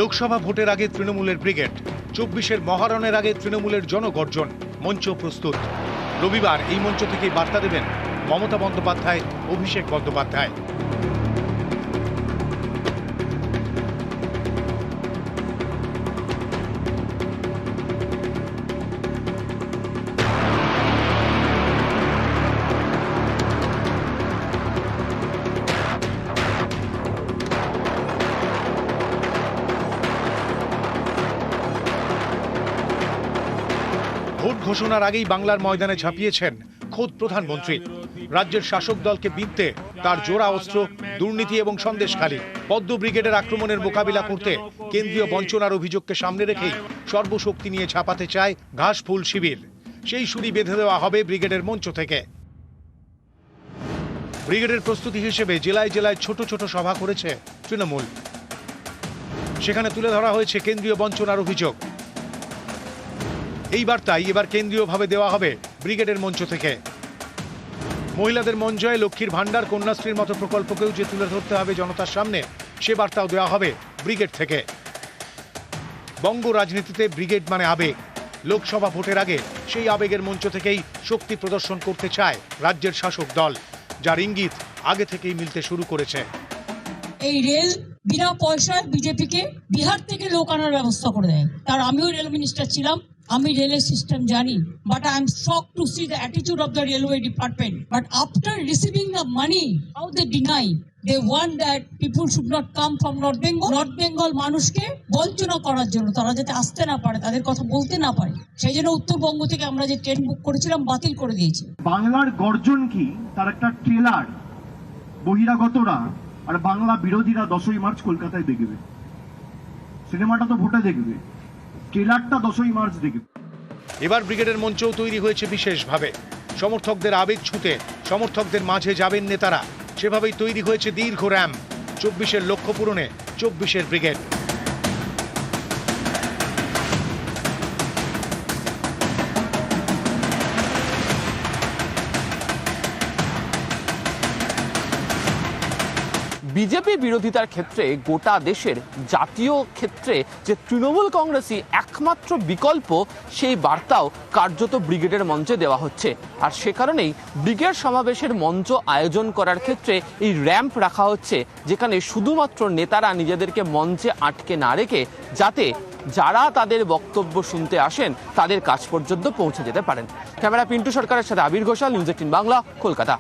লোকসভা ভোটের আগে তৃণমূলের ব্রিগেড, 24-এর মহারণের আগে তৃণমূলের জনগর্জন, মঞ্চ প্রস্তুত। রবিবার এই মঞ্চ থেকেই বার্তা দেবেন মমতা বন্দ্যোপাধ্যায়, অভিষেক বন্দ্যোপাধ্যায়। ভোট ঘোষণার আগেই বাংলার ময়দানে ঝাঁপিয়েছেন খোদ প্রধানমন্ত্রী। রাজ্যের শাসক দলকে বিঁধতে তার জোড়া অস্ত্র দুর্নীতি এবং সন্দেশখালী। পদ্ম ব্রিগেডের আক্রমণের মোকাবিলা করতে কেন্দ্রীয় বঞ্চনার অভিযোগকে সামনে রেখেই সর্বশক্তি নিয়ে ছাপাতে চায় ঘাসফুল শিবির। সেই সুরি বেঁধে দেওয়া হবে ব্রিগেডের মঞ্চ থেকে। ব্রিগেডের প্রস্তুতি হিসেবে জেলায় জেলায় ছোট ছোট সভা করেছে তৃণমূল। সেখানে তুলে ধরা হয়েছে কেন্দ্রীয় বঞ্চনার অভিযোগ। এই বার্তাই এবার কেন্দ্রীয়ভাবে দেওয়া হবে ব্রিগেডের মঞ্চ থেকে। মহিলাদের মন জয়, লক্ষ্মীর ভাণ্ডার, কন্যাশ্রীর মতো প্রকল্পকেও যে তুলে ধরতে হবে জনতার সামনে, সে বার্তাও দেওয়া হবে ব্রিগেড থেকে। বঙ্গ রাজনীতিতে ব্রিগেড মানে আবেগ। লোকসভা ভোটের আগে সেই আবেগের মঞ্চ থেকেই শক্তি প্রদর্শন করতে চায় রাজ্যের শাসক দল, যার ইঙ্গিত আগে থেকেই মিলতে শুরু করেছে। এই রেল বিনা পয়সায় বিজেপিকে বিহার থেকে লোক আনার ব্যবস্থা করে দেয়। তার আমিও রেল মিনিস্টার ছিলাম, আমি রেলের সিস্টেম জানি, but I am shocked to see the attitude of the railway department. But after receiving the money, how they deny, they want that people should not come from North Bengal. North Bengal মানুষকে বঞ্চনা করার জন্য, তারা যাতে আসতে না পারে, তাদের কথা বলতে না পারে, সেই জন্য উত্তরবঙ্গ থেকে আমরা যে ট্রেন বুক করেছিলাম বাতিল করে দিয়েছি। বাংলার গর্জন কি তার একটা ট্রেলার বহিরাগতরা আর বাংলা বিরোধীরা 10ই মার্চ কলকাতায় দেখবে। সিনেমাটা তো ভোটে দেখবে, ট্রেলারটা 10ই মার্চ দেখবে। এবার ব্রিগেডের মঞ্চও তৈরি হয়েছে বিশেষভাবে। সমর্থকদের আবেগ ছুঁতে সমর্থকদের মাঝে যাবেন নেতারা, সেভাবেই তৈরি হয়েছে দীর্ঘ র্যাম্প। 24-এর লক্ষ্য পূরণে 24-এর ব্রিগেড। বিজেপি বিরোধিতার ক্ষেত্রে গোটা দেশের জাতীয় ক্ষেত্রে যে তৃণমূল কংগ্রেসই একমাত্র বিকল্প, সেই বার্তাও কার্যত ব্রিগেডের মঞ্চে দেওয়া হচ্ছে। আর সে কারণেই ব্রিগেড সমাবেশের মঞ্চ আয়োজন করার ক্ষেত্রে এই র্যাম্প রাখা হচ্ছে, যেখানে শুধুমাত্র নেতারা নিজেদেরকে মঞ্চে আটকে না রেখে যাতে যারা তাদের বক্তব্য শুনতে আসেন তাদের কাছ পর্যন্ত পৌঁছে যেতে পারেন। ক্যামেরা পিন্টু সরকারের সাথে আবির ঘোষাল, নিউজ 18 বাংলা, কলকাতা।